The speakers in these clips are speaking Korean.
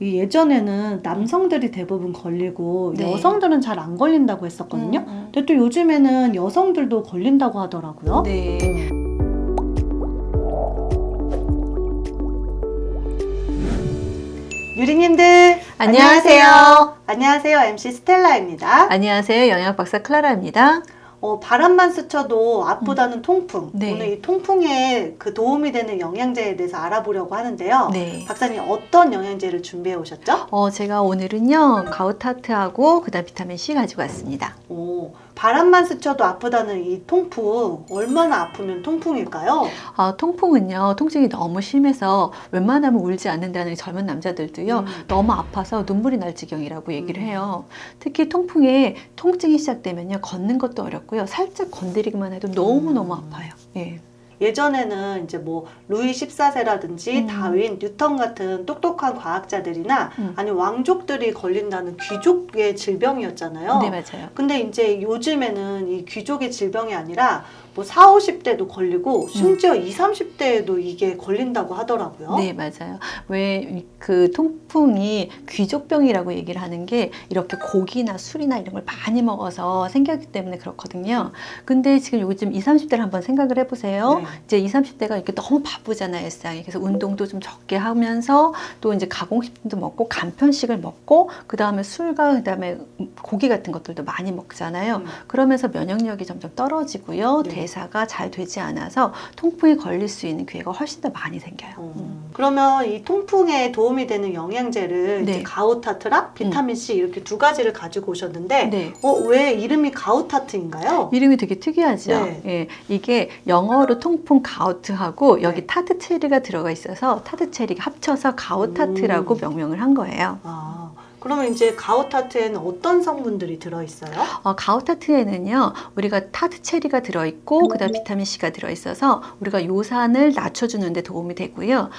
이 예전에는 남성들이 대부분 걸리고 네. 여성들은 잘 안 걸린다고 했었거든요. 근데 또 요즘에는 여성들도 걸린다고 하더라고요. 네. 유리님들 안녕하세요. 안녕하세요. MC 스텔라입니다. 안녕하세요. 영양 박사 클라라입니다. 바람만 스쳐도 아프다는 통풍. 네. 오늘 이 통풍에 그 도움이 되는 영양제에 대해서 알아보려고 하는데요. 네. 박사님 어떤 영양제를 준비해 오셨죠? 제가 오늘은요, 가우타트하고 그다음 비타민 C 가지고 왔습니다. 바람만 스쳐도 아프다는 이 통풍, 얼마나 아프면 통풍일까요? 통풍은요, 통증이 너무 심해서 웬만하면 울지 않는다는 젊은 남자들도요, 너무 아파서 눈물이 날 지경이라고 얘기를 해요. 특히 통풍에 통증이 시작되면요, 걷는 것도 어렵고요, 살짝 건드리기만 해도 너무너무 아파요. 예. 예전에는 이제 뭐 루이 14세라든지 다윈, 뉴턴 같은 똑똑한 과학자들이나 아니면 왕족들이 걸린다는 귀족의 질병이었잖아요. 네, 맞아요. 근데 이제 요즘에는 이 귀족의 질병이 아니라 뭐 40, 50대도 걸리고 심지어 20, 30대에도 이게 걸린다고 하더라고요. 네, 맞아요. 왜 그 통풍이 귀족병이라고 얘기를 하는 게 이렇게 고기나 술이나 이런 걸 많이 먹어서 생겼기 때문에 그렇거든요. 근데 지금 요즘 20, 30대를 한번 생각을 해보세요. 네. 이제 20, 30대가 이렇게 너무 바쁘잖아요, 일상이. 그래서 운동도 좀 적게 하면서 또 이제 가공식품도 먹고 간편식을 먹고 그 다음에 술과 그 다음에 고기 같은 것들도 많이 먹잖아요. 그러면서 면역력이 점점 떨어지고요. 네. 대사가 잘 되지 않아서 통풍에 걸릴 수 있는 기회가 훨씬 더 많이 생겨요. 그러면 이 통풍에 도움이 되는 영양제를 네. 이제 가오타트랑 비타민C 이렇게 두 가지를 가지고 오셨는데 네. 왜 이름이 가오타트인가요? 이름이 되게 특이하죠. 네. 예, 이게 영어로 통풍 가우트하고 여기 네. 타트 체리가 들어가 있어서 타트 체리가 합쳐서 가우타트라고 명명을 한 거예요. 그러면 이제 가오타트에는 어떤 성분들이 들어있어요? 가우타트에는요, 우리가 타트 체리가 들어있고, 그 다음 비타민C가 들어있어서 우리가 요산을 낮춰주는 데 도움이 되고요.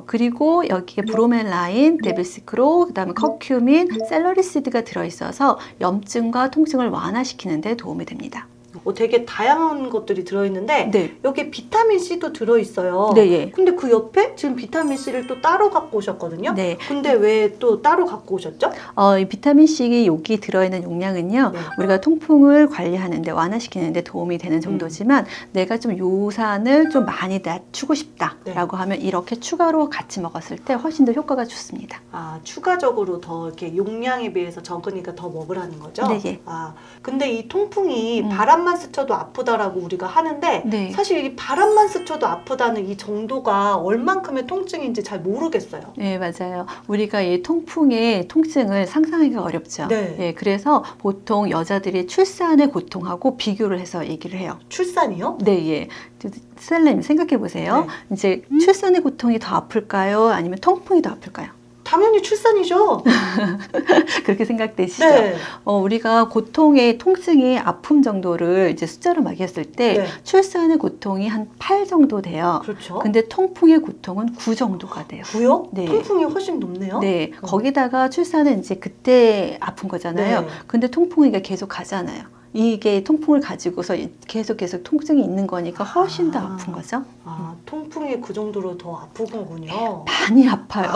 그리고 여기에 브로멜라인, 데빌시크로, 그 다음에 커큐민, 셀러리시드가 들어있어서 염증과 통증을 완화시키는 데 도움이 됩니다. 되게 다양한 것들이 들어있는데 네. 여기 비타민C도 들어있어요. 네, 예. 근데 그 옆에 지금 비타민C를 또 따로 갖고 오셨거든요. 네. 근데 왜 또 따로 갖고 오셨죠? 이 비타민C 여기 들어있는 용량은요, 네. 우리가 통풍을 관리하는데 완화시키는데 도움이 되는 정도지만 내가 좀 요산을 좀 많이 낮추고 싶다라고 하면 이렇게 추가로 같이 먹었을 때 훨씬 더 효과가 좋습니다. 추가적으로 더 이렇게 용량에 비해서 적으니까 더 먹으라는 거죠? 네, 예. 근데 이 통풍이 바람만 스쳐도 아프다라고 우리가 하는데 네. 사실 이 바람만 스쳐도 아프다는 이 정도가 얼만큼의 통증인지 잘 모르겠어요. 네, 맞아요. 우리가 이 통풍의 통증을 상상하기가 어렵죠. 네. 예, 그래서 보통 여자들이 출산의 고통하고 비교를 해서 얘기를 해요. 출산이요? 네, 예. 셀님 생각해 보세요. 네. 이제 출산의 고통이 더 아플까요? 아니면 통풍이 더 아플까요? 당연히 출산이죠. 그렇게 생각되시죠? 네. 우리가 고통의 통증의 아픔 정도를 이제 숫자로 매겼을 때 네. 출산의 고통이 한 8 정도 돼요. 그렇죠. 근데 통풍의 고통은 9 정도가 돼요. 9요? 네. 통풍이 훨씬 높네요. 네, 거기다가 출산은 이제 그때 아픈 거잖아요. 네. 근데 통풍이 계속 가잖아요. 이게 통풍을 가지고서 계속 통증이 있는 거니까 훨씬 더 아픈 거죠. 통풍이 그 정도로 더 아픈 거군요. 많이 아파요.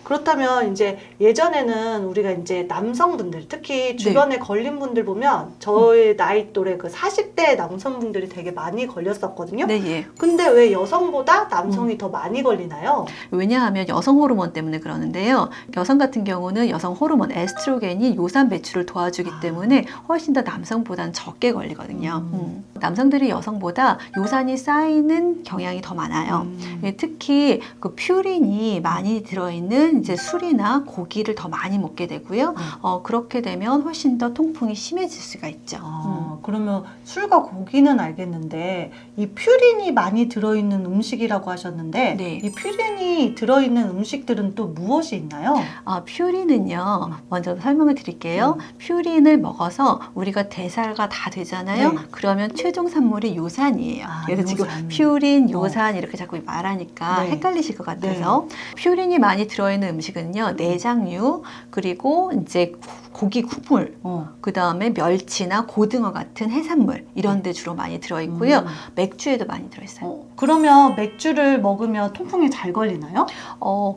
그렇다면 이제 예전에는 우리가 이제 남성분들 특히 주변에 걸린 분들 보면 저의 나이 또래 그 40대 남성분들이 되게 많이 걸렸었거든요. 네, 예. 근데 왜 여성보다 남성이 더 많이 걸리나요? 왜냐하면 여성 호르몬 때문에 그러는데요. 여성 같은 경우는 여성 호르몬 에스트로겐이 요산 배출을 도와주기 때문에 훨씬 더 남성보다는 적게 걸리거든요. 남성들이 여성보다 요산이 쌓이는 경향이 더 많아요. 예, 특히 그 퓨린이 많이 들어있는 이제 술이나 고기를 더 많이 먹게 되고요. 그렇게 되면 훨씬 더 통풍이 심해질 수가 있죠. 그러면 술과 고기는 알겠는데 이 퓨린이 많이 들어있는 음식이라고 하셨는데 네. 이 퓨린이 들어있는 음식들은 또 무엇이 있나요? 퓨린은요, 먼저 설명을 드릴게요. 퓨린을 먹어서 우리가 대사가 다 되잖아요. 네. 그러면 최종 산물이 요산이에요. 그래서 지금 퓨린, 요산 이렇게 자꾸 말하니까 네. 헷갈리실 것 같아서 퓨린이 많이 들어있는 음식은요, 내장류, 그리고 이제 고기 국물, 그 다음에 멸치나 고등어 같은 해산물 이런 데 주로 많이 들어있고요. 맥주에도 많이 들어있어요. 그러면 맥주를 먹으면 통풍이 잘 걸리나요?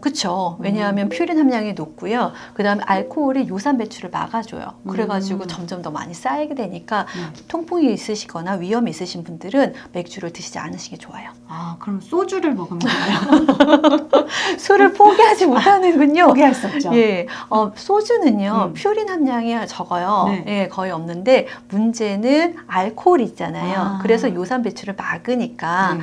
그쵸. 왜냐하면 퓨린 함량이 높고요. 그 다음에 알코올이 요산 배출을 막아줘요. 그래가지고 점점 더 많이 쌓이게 되니까 통풍이 있으시거나 위험이 있으신 분들은 맥주를 드시지 않으시는 게 좋아요. 아, 그럼 소주를 먹으면 되나요? 술을 포기하지 못하는군요. 포기할 수 없죠. 예, 소주는요, 퓨린 함량이 적어요. 네. 예, 거의 없는데, 문제는 알코올이 있잖아요. 아. 그래서 요산 배출을 막으니까, 네.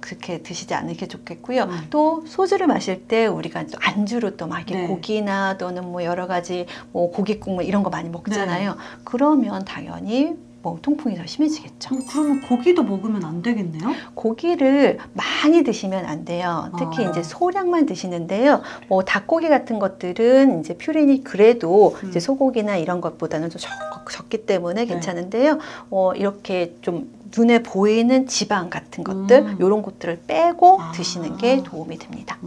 그렇게 드시지 않는 게 좋겠고요. 또, 소주를 마실 때 우리가 또 안주로 또 막 이렇게 네. 고기나 또는 뭐 여러 가지 뭐 고깃국물 이런 거 많이 먹잖아요. 그러면 당연히 뭐 통풍이 더 심해지겠죠. 그러면 고기도 먹으면 안 되겠네요? 고기를 많이 드시면 안 돼요. 특히 이제 소량만 드시는데요. 뭐 닭고기 같은 것들은 이제 퓨린이 그래도 이제 소고기나 이런 것보다는 좀 적기 때문에 괜찮은데요. 이렇게 좀 눈에 보이는 지방 같은 것들, 이런 것들을 빼고 드시는 게 도움이 됩니다.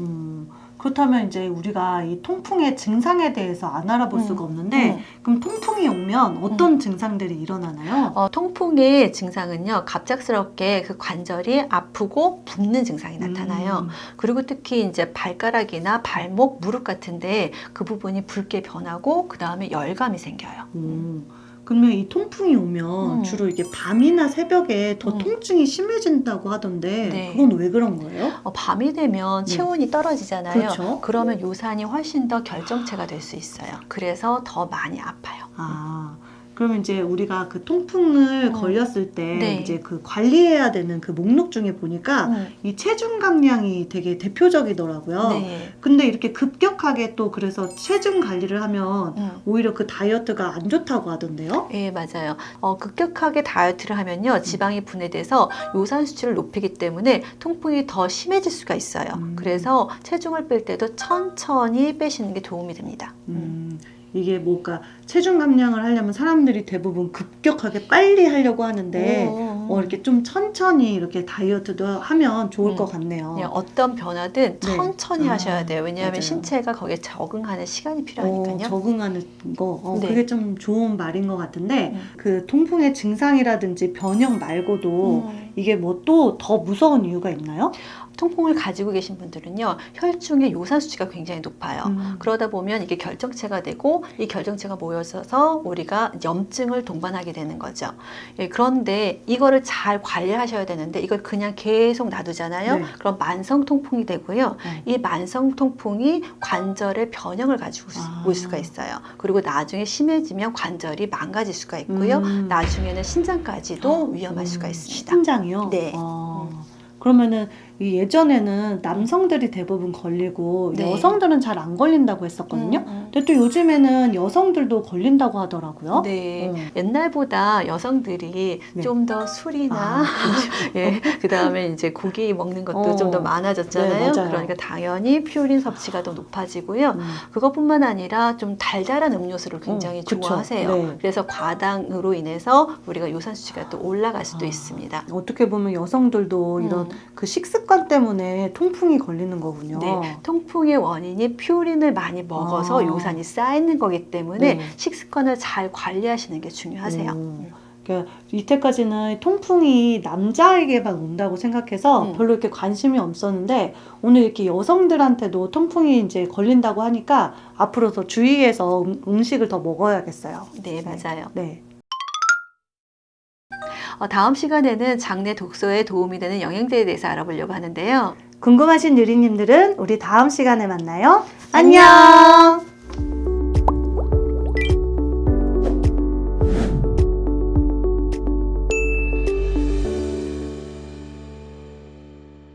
그렇다면 이제 우리가 이 통풍의 증상에 대해서 안 알아볼 수가 없는데 그럼 통풍이 오면 어떤 증상들이 일어나나요? 통풍의 증상은요, 갑작스럽게 그 관절이 아프고 붓는 증상이 나타나요. 그리고 특히 이제 발가락이나 발목, 무릎 같은데 그 부분이 붉게 변하고 그 다음에 열감이 생겨요. 그러면 이 통풍이 오면 주로 이게 밤이나 새벽에 더 통증이 심해진다고 하던데 네. 그건 왜 그런 거예요? 밤이 되면 체온이 떨어지잖아요. 그렇죠. 그러면 요산이 훨씬 더 결정체가 될 수 있어요. 그래서 더 많이 아파요. 그러면 이제 우리가 그 통풍을 걸렸을 때 네. 이제 그 관리해야 되는 그 목록 중에 보니까 이 체중 감량이 되게 대표적이더라고요. 네. 근데 이렇게 급격하게 또 그래서 체중 관리를 하면 오히려 그 다이어트가 안 좋다고 하던데요? 예, 맞아요. 급격하게 다이어트를 하면요, 지방이 분해돼서 요산 수치를 높이기 때문에 통풍이 더 심해질 수가 있어요. 그래서 체중을 뺄 때도 천천히 빼시는 게 도움이 됩니다. 이게 뭔가 체중 감량을 하려면 사람들이 대부분 급격하게 빨리 하려고 하는데 이렇게 좀 천천히 이렇게 다이어트도 하면 좋을 것 같네요. 그냥 어떤 변화든 네. 천천히 하셔야 돼요. 왜냐하면 맞아요. 신체가 거기에 적응하는 시간이 필요하니까요. 적응하는 거 네. 그게 좀 좋은 말인 것 같은데 그 통풍의 증상이라든지 변형 말고도 이게 뭐 또 더 무서운 이유가 있나요? 통풍을 가지고 계신 분들은요, 혈중의 요산 수치가 굉장히 높아요. 그러다 보면 이게 결정체가 되고 이 결정체가 모여서 우리가 염증을 동반하게 되는 거죠. 예, 그런데 이거를 잘 관리하셔야 되는데 이걸 그냥 계속 놔두잖아요. 네. 그럼 만성 통풍이 되고요. 이 만성 통풍이 관절의 변형을 가지고 올 수가 있어요. 그리고 나중에 심해지면 관절이 망가질 수가 있고요. 나중에는 신장까지도 위험할 수가 있습니다. 신장이요? 네. 그러면은 이 예전에는 남성들이 대부분 걸리고 네. 여성들은 잘 안 걸린다고 했었거든요. 근데 또 요즘에는 여성들도 걸린다고 하더라고요. 네, 옛날보다 여성들이 네. 좀 더 술이나 예, 그 다음에 이제 고기 먹는 것도 좀 더 많아졌잖아요. 네, 맞아요. 그러니까 당연히 퓨린 섭취가 더 높아지고요. 그것뿐만 아니라 좀 달달한 음료수를 굉장히 그쵸. 좋아하세요. 네. 그래서 과당으로 인해서 우리가 요산 수치가 또 올라갈 수도 있습니다. 어떻게 보면 여성들도 이런 그 식습관 때문에 통풍이 걸리는 거군요. 네, 통풍의 원인이 퓨린을 많이 먹어서 요산이 쌓이는 거기 때문에 식습관을 잘 관리하시는 게 중요하세요. 그러니까 이때까지는 통풍이 남자에게만 온다고 생각해서 별로 이렇게 관심이 없었는데 오늘 이렇게 여성들한테도 통풍이 이제 걸린다고 하니까 앞으로 더 주의해서 음식을 더 먹어야겠어요. 네, 맞아요. 네. 다음 시간에는 장내 독소에 도움이 되는 영양제에 대해서 알아보려고 하는데요. 궁금하신 유리님들은 우리 다음 시간에 만나요. 안녕!